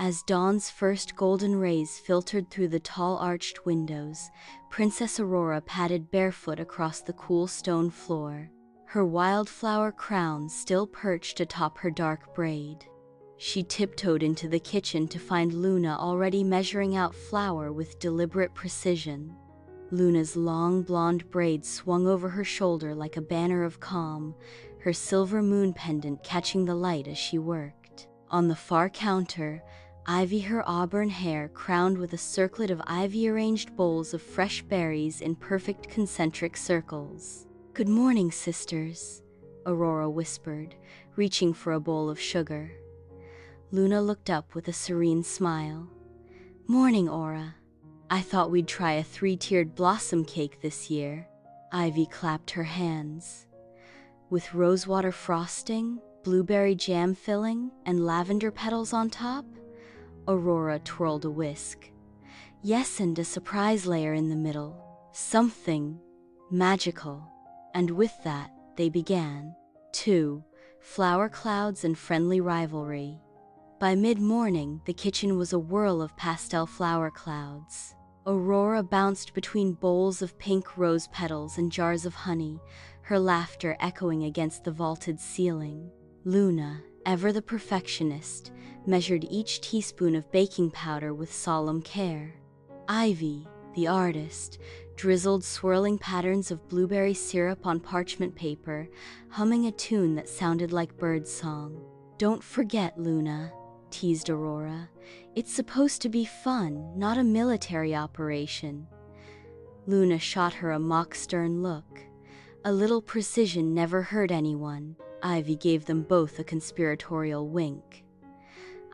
As dawn's first golden rays filtered through the tall arched windows, Princess Aurora padded barefoot across the cool stone floor, her wildflower crown still perched atop her dark braid. She tiptoed into the kitchen to find Luna already measuring out flour with deliberate precision. Luna's long blonde braids swung over her shoulder like a banner of calm, her silver moon pendant catching the light as she worked. On the far counter, Ivy, her auburn hair crowned with a circlet of ivy-arranged bowls of fresh berries in perfect concentric circles. "Good morning, sisters," Aurora whispered, reaching for a bowl of sugar. Luna looked up with a serene smile. "Morning, Aura. I thought we'd try a 3-tiered blossom cake this year." Ivy clapped her hands. "With rosewater frosting, blueberry jam filling, and lavender petals on top?" Aurora twirled a whisk. "Yes, and a surprise layer in the middle. Something magical." And with that, they began. 2. Flower clouds and friendly rivalry. By mid-morning, the kitchen was a whirl of pastel flower clouds. Aurora bounced between bowls of pink rose petals and jars of honey, her laughter echoing against the vaulted ceiling. Luna, ever the perfectionist, measured each teaspoon of baking powder with solemn care. Ivy, the artist, drizzled swirling patterns of blueberry syrup on parchment paper, humming a tune that sounded like birdsong. "Don't forget, Luna," teased Aurora. "It's supposed to be fun, not a military operation." Luna shot her a mock stern look. "A little precision never hurt anyone." Ivy gave them both a conspiratorial wink.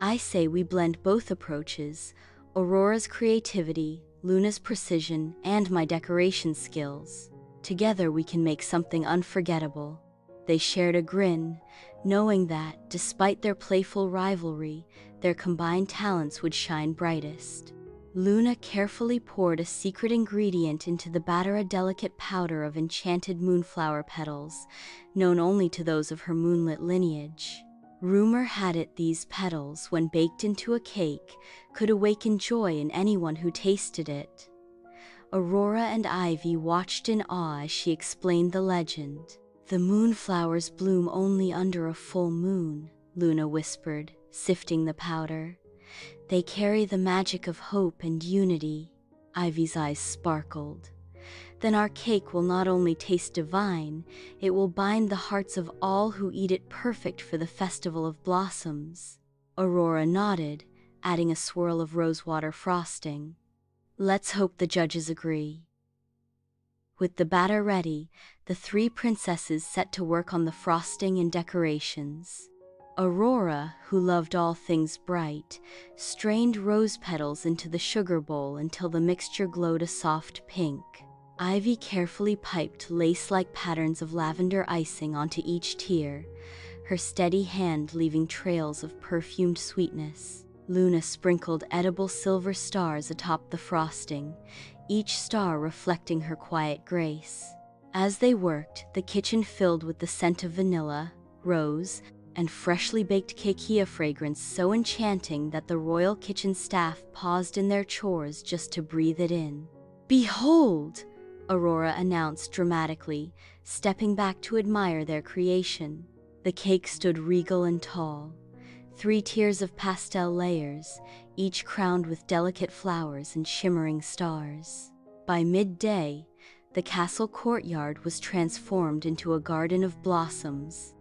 "I say we blend both approaches, Aurora's creativity, Luna's precision, and my decoration skills. Together we can make something unforgettable." They shared a grin, knowing that, despite their playful rivalry, their combined talents would shine brightest. Luna carefully poured a secret ingredient into the batter, a delicate powder of enchanted moonflower petals, known only to those of her moonlit lineage. Rumor had it these petals, when baked into a cake, could awaken joy in anyone who tasted it. Aurora and Ivy watched in awe as she explained the legend. "The moonflowers bloom only under a full moon," Luna whispered, sifting the powder. "They carry the magic of hope and unity." Ivy's eyes sparkled. "Then our cake will not only taste divine, it will bind the hearts of all who eat it, perfect for the Festival of Blossoms." Aurora nodded, adding a swirl of rosewater frosting. "Let's hope the judges agree." With the batter ready, the 3 princesses set to work on the frosting and decorations. Aurora, who loved all things bright, strained rose petals into the sugar bowl until the mixture glowed a soft pink. Ivy carefully piped lace-like patterns of lavender icing onto each tier, her steady hand leaving trails of perfumed sweetness. Luna sprinkled edible silver stars atop the frosting, each star reflecting her quiet grace. As they worked, the kitchen filled with the scent of vanilla, rose, and freshly baked cakea fragrance so enchanting that the royal kitchen staff paused in their chores just to breathe it in. "Behold!" Aurora announced dramatically, stepping back to admire their creation. The cake stood regal and tall, 3 tiers of pastel layers, each crowned with delicate flowers and shimmering stars. By midday, the castle courtyard was transformed into a garden of blossoms.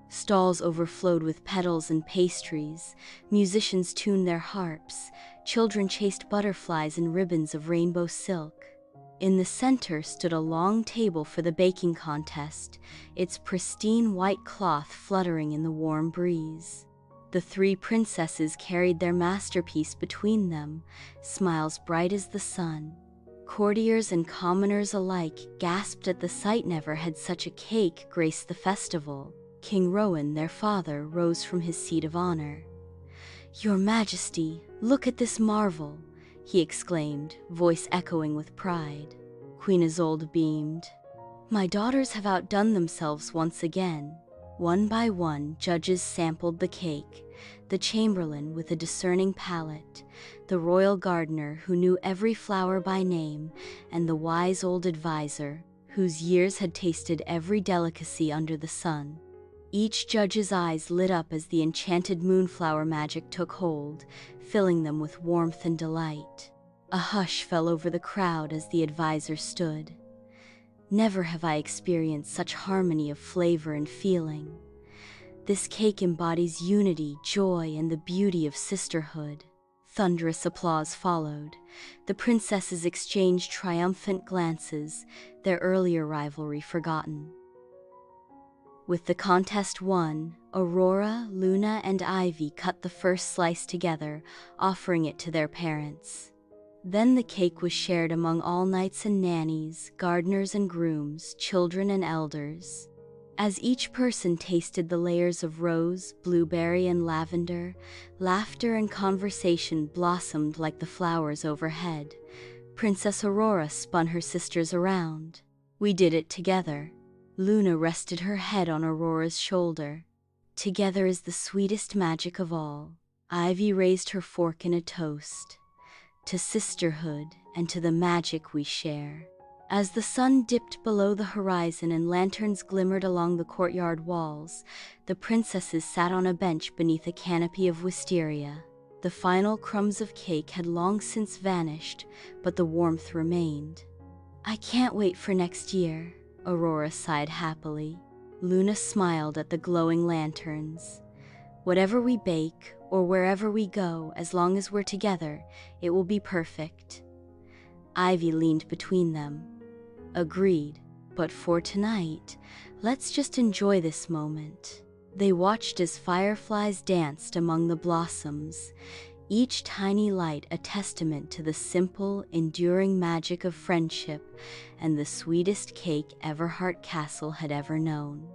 Stalls overflowed with petals and pastries, musicians tuned their harps, children chased butterflies in ribbons of rainbow silk. In the center stood a long table for the baking contest, its pristine white cloth fluttering in the warm breeze. The 3 princesses carried their masterpiece between them, smiles bright as the sun. Courtiers and commoners alike gasped at the sight. Never had such a cake graced the festival. King Rowan, their father, rose from his seat of honor. "Your Majesty, look at this marvel," he exclaimed, voice echoing with pride. Queen Isolde beamed. "My daughters have outdone themselves once again." One by one, judges sampled the cake, the chamberlain with a discerning palate, the royal gardener who knew every flower by name, and the wise old advisor whose years had tasted every delicacy under the sun. Each judge's eyes lit up as the enchanted moonflower magic took hold, filling them with warmth and delight. A hush fell over the crowd as the advisor stood. Never have I experienced such harmony of flavor and feeling. This cake embodies unity, joy, and the beauty of sisterhood. Thunderous applause followed. The princesses exchanged triumphant glances, their earlier rivalry forgotten. With the contest won, Aurora, Luna, and Ivy cut the first slice together, offering it to their parents. Then the cake was shared among all knights and nannies, gardeners and grooms, children and elders. As each person tasted the layers of rose, blueberry, and lavender, laughter and conversation blossomed like the flowers overhead. Princess Aurora spun her sisters around. "We did it together." Luna rested her head on Aurora's shoulder. "Together is the sweetest magic of all." Ivy raised her fork in a toast. "To sisterhood and to the magic we share." As the sun dipped below the horizon and lanterns glimmered along the courtyard walls, the princesses sat on a bench beneath a canopy of wisteria. The final crumbs of cake had long since vanished, but the warmth remained. "I can't wait for next year," Aurora sighed happily. Luna smiled at the glowing lanterns. "Whatever we bake, or wherever we go, as long as we're together, it will be perfect." Ivy leaned between them. "Agreed, but for tonight, let's just enjoy this moment." They watched as fireflies danced among the blossoms, each tiny light a testament to the simple, enduring magic of friendship and the sweetest cake Everhart Castle had ever known.